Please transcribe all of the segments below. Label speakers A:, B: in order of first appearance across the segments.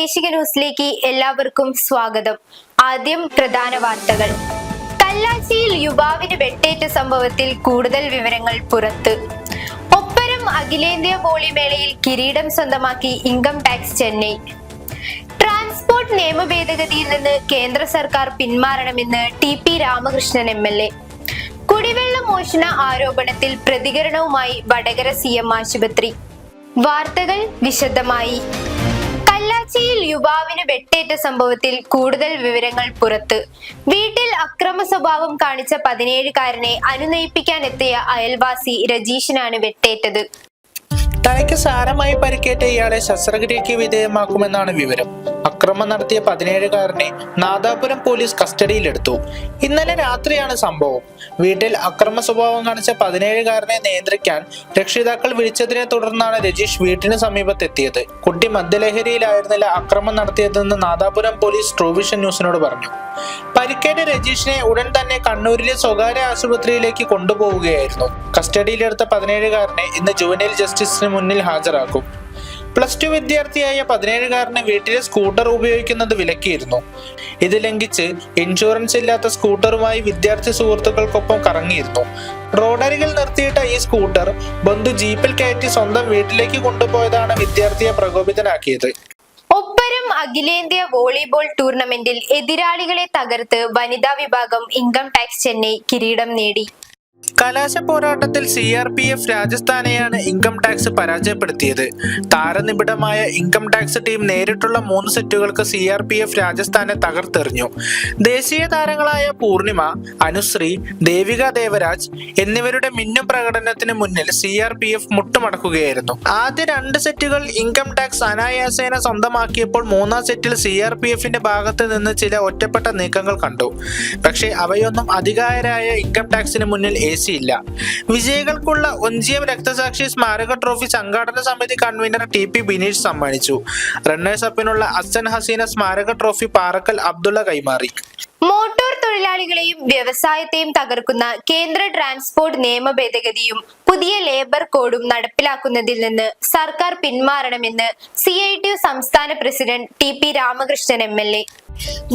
A: പ്രാദേശിക ന്യൂസിലേക്ക് എല്ലാവർക്കും സ്വാഗതം. ആദ്യം പ്രധാന വാർത്തകൾ. കല്ലാച്ചിയിൽ യുവാവിന് വെട്ടേറ്റ സംഭവത്തിൽ കൂടുതൽ വിവരങ്ങൾ പുറത്ത്. ഒപ്പരം അഖിലേന്ത്യാ വോളിമേളയിൽ കിരീടം സ്വന്തമാക്കി ഇൻകം ടാക്സ് ചെന്നൈ. ട്രാൻസ്പോർട്ട് നിയമ ഭേദഗതിയിൽ നിന്ന് കേന്ദ്ര സർക്കാർ പിന്മാറണമെന്ന് TP രാമകൃഷ്ണൻ MLA. കുടിവെള്ള മോഷണ ആരോപണത്തിൽ പ്രതികരണവുമായി വടകര CM ആശുപത്രി. വാർത്തകൾ വിശദമായി. കല്ലാച്ചിയിൽ യുവാവിന് വെട്ടേറ്റ സംഭവത്തിൽ കൂടുതൽ വിവരങ്ങൾ പുറത്ത്. വീട്ടിൽ അക്രമ സ്വഭാവം കാണിച്ച 17-കാരനെ അനുനയിപ്പിക്കാനെത്തിയ അയൽവാസി രജീഷിനാണ് വെട്ടേറ്റത്.
B: തലയ്ക്ക് സാരമായി പരിക്കേറ്റ ഇയാളെ ശസ്ത്രക്രിയയ്ക്ക് വിധേയമാക്കുമെന്നാണ് വിവരം. അക്രമം നടത്തിയ 17-കാരനെ നാദാപുരം പോലീസ് കസ്റ്റഡിയിലെടുത്തു. ഇന്നലെ രാത്രിയാണ് സംഭവം. വീട്ടിൽ അക്രമ സ്വഭാവം കാണിച്ച 17-കാരനെ നിയന്ത്രിക്കാൻ രക്ഷിതാക്കൾ വിളിച്ചതിനെ തുടർന്നാണ് രജീഷ് വീട്ടിന് സമീപത്തെത്തിയത്. കുട്ടി മദ്യലഹരിയിലായിരുന്നില്ല അക്രമം നടത്തിയതെന്ന് നാദാപുരം പോലീസ് ട്രൂവിഷൻ ന്യൂസിനോട് പറഞ്ഞു. പരിക്കേറ്റ രജീഷിനെ ഉടൻ തന്നെ കണ്ണൂരിലെ സ്വകാര്യ ആശുപത്രിയിലേക്ക് കൊണ്ടുപോവുകയായിരുന്നു. കസ്റ്റഡിയിലെടുത്ത 17-കാരനെ ഇന്ന് ജുവനൈൽ ജസ്റ്റിസിന് മുന്നിൽ ഹാജരാക്കും. +2 വിദ്യാർത്ഥിയായ 17-കാരന് വീട്ടിലെ സ്കൂട്ടർ ഉപയോഗിക്കുന്നത് വിലക്കിയിരുന്നു. ഇത് ലംഘിച്ച് ഇൻഷുറൻസ് ഇല്ലാത്ത സ്കൂട്ടറുമായി വിദ്യാർത്ഥി സുഹൃത്തുക്കൾക്കൊപ്പം കറങ്ങിയിരുന്നു. റോഡരികിൽ നിർത്തിയിട്ട ഈ സ്കൂട്ടർ ബന്ധു ജീപ്പിൽ കയറ്റി സ്വന്തം വീട്ടിലേക്ക് കൊണ്ടുപോയതാണ് വിദ്യാർത്ഥിയെ പ്രകോപിതനാക്കിയത്.
A: ഒപ്പരം അഖിലേന്ത്യാ വോളിബോൾ ടൂർണമെന്റിൽ എതിരാളികളെ തകർത്ത് വനിതാ വിഭാഗം ഇൻകം ടാക്സ് ചെന്നൈ കിരീടം നേടി.
B: കലാശ പോരാട്ടത്തിൽ CRPF രാജസ്ഥാനെയാണ് ഇൻകം ടാക്സ് പരാജയപ്പെടുത്തിയത്. താരനിബിഡമായ ഇൻകം ടാക്സ് ടീം നേരിട്ടുള്ള 3 സെറ്റുകൾക്ക് CRPF രാജസ്ഥാനെ തകർത്തെറിഞ്ഞു. ദേശീയ താരങ്ങളായ പൂർണിമ, അനുശ്രീ, ദേവിക ദേവരാജ് എന്നിവരുടെ മിന്നും പ്രകടനത്തിന് മുന്നിൽ CRPF മുട്ടുമടക്കുകയായിരുന്നു. ആദ്യ 2 സെറ്റുകൾ ഇൻകം ടാക്സ് അനായാസേന സ്വന്തമാക്കിയപ്പോൾ 3-ാം സെറ്റിൽ CRPFന്റെ ഭാഗത്ത് നിന്ന് ചില ഒറ്റപ്പെട്ട നീക്കങ്ങൾ കണ്ടു. പക്ഷേ അവയൊന്നും അധികായരായ ഇൻകം ടാക്സിന് മുന്നിൽ ഇല്ല. വിജയികൾക്കുള്ള ഒഞ്ചിയം രക്തസാക്ഷി സ്മാരക ട്രോഫി സംഘാടന സമിതി കൺവീനർ TP ബിനീഷ് സമ്മാനിച്ചു. റണ്ണേഴ്സ് അപ്പിനുള്ള അസൻ ഹസീന സ്മാരക ട്രോഫി പാറക്കൽ അബ്ദുള്ള കൈമാറി.
A: മോട്ടോർ തൊഴിലാളികളെയും വ്യവസായത്തെയും തകർക്കുന്ന കേന്ദ്ര ട്രാൻസ്പോർട്ട് നിയമ ഭേദഗതിയും പുതിയ ലേബർ കോഡും നടപ്പിലാക്കുന്നതിൽ നിന്ന് സർക്കാർ പിന്മാറണമെന്ന് CITU സംസ്ഥാന president TP Ramakrishnan MLA.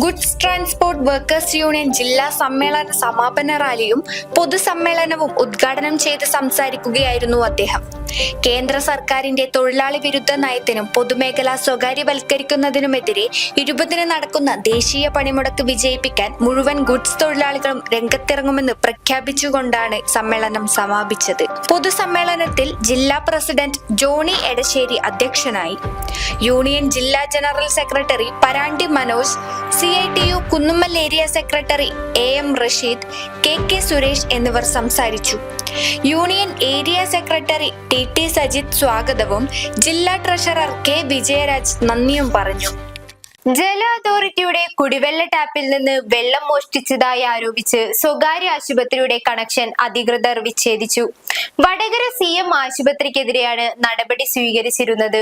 C: Goods transport workers union ജില്ലാ സമ്മേളന സമാപന റാലിയും പൊതുസമ്മേളനവും ഉദ്ഘാടനം ചെയ്ത് സംസാരിക്കുകയായിരുന്നു അദ്ദേഹം. കേന്ദ്ര സർക്കാരിന്റെ തൊഴിലാളി വിരുദ്ധ നയത്തിനും പൊതുമേഖല സ്വകാര്യവൽക്കരിക്കുന്നതിനുമെതിരെ 20-ന് നടക്കുന്ന ദേശീയ പണിമുടക്ക് വിജയിപ്പിക്കാൻ മുഴുവൻ ഗുഡ്സ് തൊഴിലാളികളും രംഗത്തിറങ്ങുമെന്ന് പ്രഖ്യാപിച്ചുകൊണ്ടാണ് സമ്മേളനം സമാപിച്ചത്. പൊതുസമ്മേളനത്തിൽ ജില്ലാ പ്രസിഡന്റ് ജോണി എടശ്ശേരി അധ്യക്ഷനായി. യൂണിയൻ ജില്ലാ general secretary Parandi Manoj, CITU Kunnummal area secretary AM Rasheed, KK Suresh എന്നിവർ സംസാരിച്ചു. Union area secretary TT Sajith സ്വാഗതവും ജില്ലാ ട്രഷറർ K വിജയരാജ് നന്ദിയും പറഞ്ഞു.
A: ജല അതോറിറ്റിയുടെ കുടിവെള്ള ടാപ്പിൽ നിന്ന് വെള്ളം മോഷ്ടിച്ചതായി ആരോപിച്ച് സ്വകാര്യ ആശുപത്രിയുടെ കണക്ഷൻ അധികൃതർ വിച്ഛേദിച്ചു. വടകര CM ആശുപത്രിക്കെതിരെയാണ് നടപടി സ്വീകരിച്ചിരുന്നത്.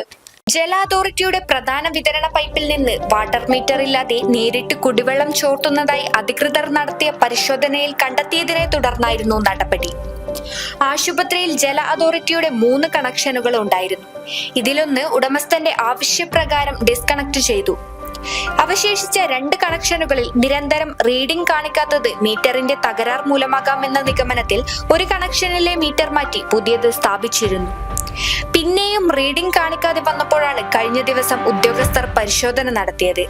C: ജല അതോറിറ്റിയുടെ പ്രധാന വിതരണ പൈപ്പിൽ നിന്ന് വാട്ടർ മീറ്റർ ഇല്ലാതെ നേരിട്ട് കുടിവെള്ളം ചോർത്തുന്നതായി അധികൃതർ നടത്തിയ പരിശോധനയിൽ കണ്ടെത്തിയതിനെ തുടർന്നായിരുന്നു നടപടി. ആശുപത്രിയിൽ ജല അതോറിറ്റിയുടെ 3 കണക്ഷനുകൾ ഉണ്ടായിരുന്നു. ഇതിലൊന്ന് ഉടമസ്ഥന്റെ ആവശ്യപ്രകാരം ഡിസ്കണക്ട് ചെയ്തു. അവശേഷിച്ച 2 കണക്ഷനുകളിൽ നിരന്തരം റീഡിംഗ് കാണിക്കാത്തത് മീറ്ററിന്റെ തകരാർ മൂലമാകാമെന്ന നിഗമനത്തിൽ ഒരു കണക്ഷനിലെ മീറ്റർ മാറ്റി പുതിയത് സ്ഥാപിച്ചിരുന്നു. പിന്നെയും റീഡിംഗ് കാണിക്കാതെ വന്നപ്പോഴാണ് കഴിഞ്ഞ ദിവസം ഉദ്യോഗസ്ഥർ പരിശോധന നടത്തിയത്.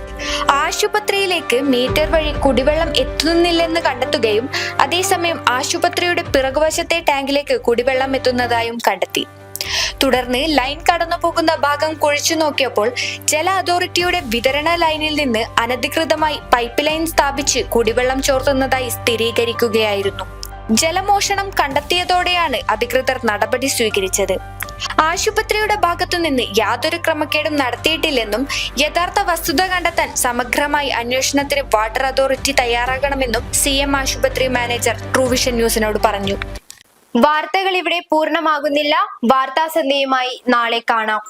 C: ആശുപത്രിയിലേക്ക് മീറ്റർ വഴി കുടിവെള്ളം എത്തുന്നില്ലെന്ന് കണ്ടെത്തുകയും അതേസമയം ആശുപത്രിയുടെ പിറകുവശത്തെ ടാങ്കിലേക്ക് കുടിവെള്ളം എത്തുന്നതായും കണ്ടെത്തി. തുടർന്ന് ലൈൻ കടന്നു പോകുന്ന ഭാഗം കുഴിച്ചു നോക്കിയപ്പോൾ ജല അതോറിറ്റിയുടെ വിതരണ ലൈനിൽ നിന്ന് അനധികൃതമായി പൈപ്പ് ലൈൻ സ്ഥാപിച്ച് കുടിവെള്ളം ചോർത്തുന്നതായി സ്ഥിരീകരിക്കുകയായിരുന്നു. ജലമോഷണം കണ്ടെത്തിയതോടെയാണ് അധികൃതർ നടപടി സ്വീകരിച്ചത്. ആശുപത്രിയുടെ ഭാഗത്തുനിന്ന് യാതൊരു ക്രമക്കേടും നടത്തിയിട്ടില്ലെന്നും യഥാർത്ഥ വസ്തുത കണ്ടെത്താൻ സമഗ്രമായി അന്വേഷണത്തിന് വാട്ടർ അതോറിറ്റി തയ്യാറാകണമെന്നും CM ആശുപത്രി മാനേജർ ട്രൂവിഷൻ ന്യൂസിനോട് പറഞ്ഞു.
A: വാർത്തകൾ ഇവിടെ പൂർണ്ണമാകുന്നില്ല. വാർത്താസന്ധ്യയുമായി നാളെ കാണാം.